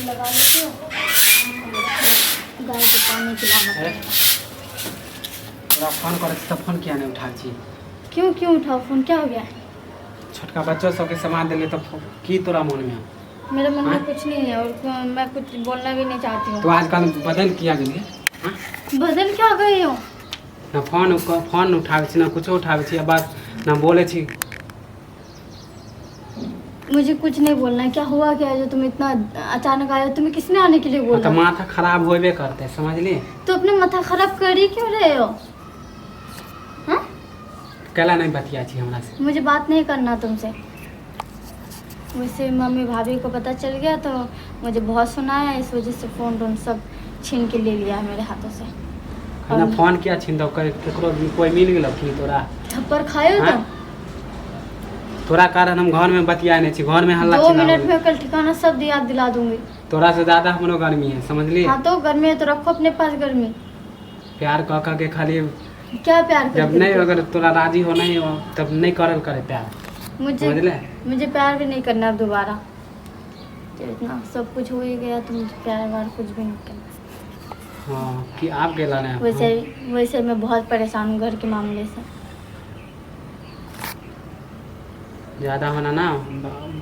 लगा लेती हूँ, गाय को पानी पिलाना पड़ेगा। फोन कर तब फोन किया नहीं उठा छी? क्यों उठाओ फोन, क्या हो गया? छोटका बच्चों सबके सामान दिले तो की तोरा मन में? मेरे मन में कुछ नहीं है और मैं कुछ बोलना भी नहीं चाहती हूँ। तो आजकल बदल किया गई? बदल क्या गई हो? ना फोन उठावे छी, ना कुछ उठावे छी, बस ना बोले छी। मुझे कुछ नहीं बोलना है। क्या हुआ क्या है जो तुम इतना अचानक आए हो? तुम्हें किसने आने के लिए बोला? तो माथा खराब होबे करते, समझ ली? तो अपने माथा खराब कर ही क्यों रहे हो? हाँ? कला नहीं बतिया छी हमरा से। मुझे बात नहीं करना तुमसे। वैसे मम्मी भाभी को पता चल गया तो मुझे बहुत सुनाया, इस वजह से फ़ोन सब छीन के ले लिया मेरे हाथों से। ना फोन किया छीन दो, केकरो कोई मिल गेलो की तोरा? थप्पड़ खाए हो तुम? तोरा कारण हम घर में बतिया नहीं छी, घर में हल्ला 2 मिनट में कल ठिकाना सब याद दिला दूंगी। तोरा से ज्यादा हमरो गर्मी है, समझ ली? हाँ तो गर्मी है तो रखो अपने पास गर्मी। प्यार कह के खाली क्या प्यार जब नहीं, अगर तोरा राजी हो नहीं हो तब नहीं करल करे प्यार। मुझे प्यार भी नहीं करना अब दोबारा। इतना सब कुछ हो ही गया तो मुझे प्यार वार कुछ भी नहीं करना। हाँ कि आप गेला ना? वैसे मैं बहुत परेशान हूँ घर के मामले से। ज्यादा होना ना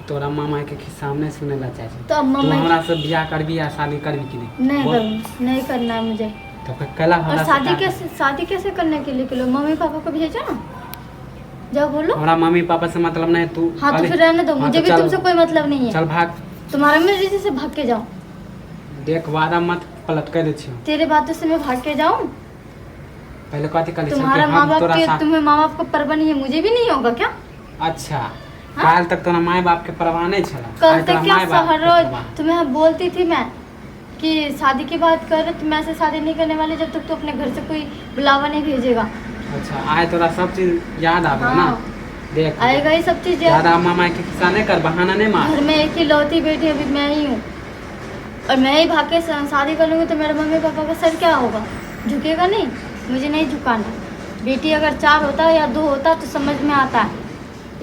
तोरा मामा के सामने सुने ला चाहिए। तो अब तू मामा हमरा से बियाह करबी या शादी करबी कि नहीं? नहीं करना है मुझे। तो फिर कला और शादी कैसे करने के लिए किलो मम्मी पापा को भेजो ना, जाओ बोलो। हमारा मम्मी पापा से मतलब नहीं, तू हाँ तो फिर रहने दो, मुझे भी तुमसे कोई मतलब नहीं है। चल भाग, तुम्हारा मर्जी से भाग के जाओ। देख वादा मत पलट कर दे छियो। तेरे बातों से मैं भाग के जाऊं? पहले कथी कर तुम्हारा माँ बाप के, तुम्हें माँ बाप को परवाह नहीं है, मुझे भी नहीं होगा क्या? अच्छा काल तक तो ना माँ बाप के परवाह नहीं छला। कल तक क्या हर रोज तुम्हें बोलती थी मैं कि शादी की बात कर, तुम ऐसे शादी नहीं करने वाले जब तक तो अपने घर से कोई बुलावा नहीं भेजेगा। अच्छा आए तोरा सब चीज याद आवे ना? देख आएगा ही सब चीज याद। ज्यादा मामा के किस्सा नहीं कर, बहाना नहीं मार। घर में एक ही लौती बेटी अभी मैं ही हूँ और मैं ही भाग के शादी कर लूँगी तो मेरे मम्मी पापा का सर क्या होगा? झुकेगा नहीं? मुझे नहीं झुकाना। बेटी अगर 4 होता या 2 होता तो समझ में आता है।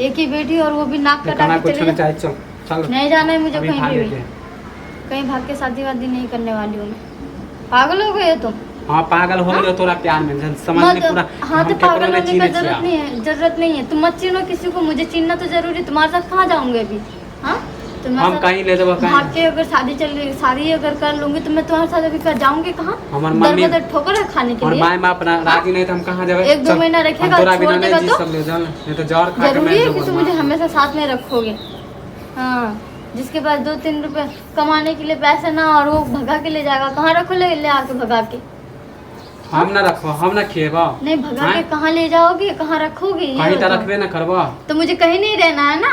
एक ही बेटी और वो भी नाक कटा के चले जाए। नहीं जाना है मुझे कहीं भी। कहीं भाग के शादी वादी नहीं करने वाली हूँ मैं। पागल हो गए तुम? हाँ पागल हो गए तोरा प्यार में, समझ में पूरा। हाँ तो पागल होने का जरूरत नहीं है। तुम मत चिन्हो किसी को, मुझे चिन्हना तो जरूरी। तुम्हारे साथ कहाँ जाऊंगे अभी? हाँ हम कहीं ले जाओ, भाग के अगर शादी अगर कर लूंगी तो मैं तुम्हारे साथ अभी कर जाऊंगी कहाँ? दर ठोकर है खाने के लिए। माय बाप राजी नहीं तो हम कहाँ जावे? 1-2 महीना रखेगा, छोड़ देगा तो जरूरी है कि तुम मुझे हमेशा साथ में रखोगे? हाँ जिसके पास 2-3 रुपए कमाने के लिए पैसे ना और वो भगा के ले जाएगा, कहाँ रखो? ले आके भगा के। हम ना रखो, हम ना खेबो। नहीं भगा के कहाँ ले जाओगे, कहाँ रखोगे? कहीं तो रखबे ना करबो। तो मुझे कहीं नहीं रहना है ना।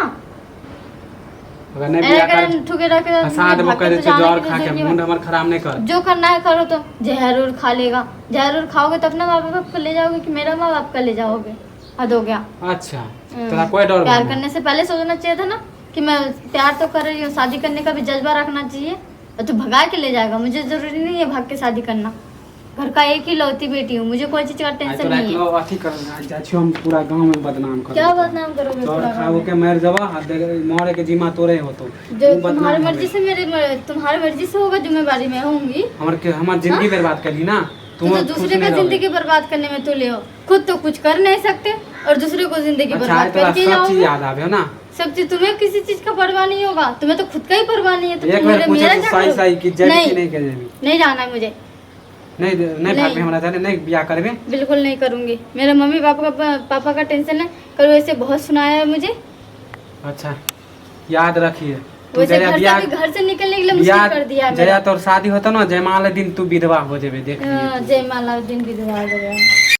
अगर नहीं बिया कर ठुके रखे साथ में कर दे जोर खा के मुंड हमर खराब नहीं कर। जो करना है करो। तो जहर खा लेगा, जहर खाओगे तो अपना माँ बाप को ले जाओगे कि मेरा माँ बाप का ले जाओगे? हद हो गया। अच्छा तेरा कोई डर? प्यार करने से पहले सोचना चाहिए था ना कि मैं प्यार तो कर रही हूँ, शादी करने का भी जज्बा रखना चाहिए। और तू भगा के ले जाएगा, मुझे जरूरी नहीं है भाग के शादी करना। घर का एक ही लौती बेटी हूँ, मुझे कोई चीज का टेंशन नहीं है। अथी कर हम पूरा गांव में बदनाम कर। क्या बदनाम करोगे? पूरा खाओ के मर जावा, मरे के जिम्मा तोरे हो तो जो तुम्हारी मर्जी से तुम्हारी मर्जी से होगा, जिम्मेवारी मैं होंगी। हमार जिंदगी बर्बाद कर ली ना तुम। तो दूसरे का जिंदगी बर्बाद करने में तो ले हो, खुद तो कुछ कर नहीं सकते और दूसरे को जिंदगी बर्बाद करके जाओगे। याद आवे ना सब चीज। तुम्हें किसी चीज का परवाह नहीं होगा, तुम्हें तो खुद का ही परवाह नहीं है। तो नहीं जाना है मुझे। नहीं भाभी हमरा जाने नहीं बियाह करबे। बिल्कुल नहीं करूंगी। मेरे मम्मी पापा का टेंशन है, कल वैसे बहुत सुनाया है मुझे। अच्छा याद रखिए। वैसे घर से निकलने के लिए मुश्किल कर दिया है। जया तोर शादी होता ना, जयमाला दिन तू विधवा हो जेबे, देख। जयमाला दिन विधवा हो जाएगा।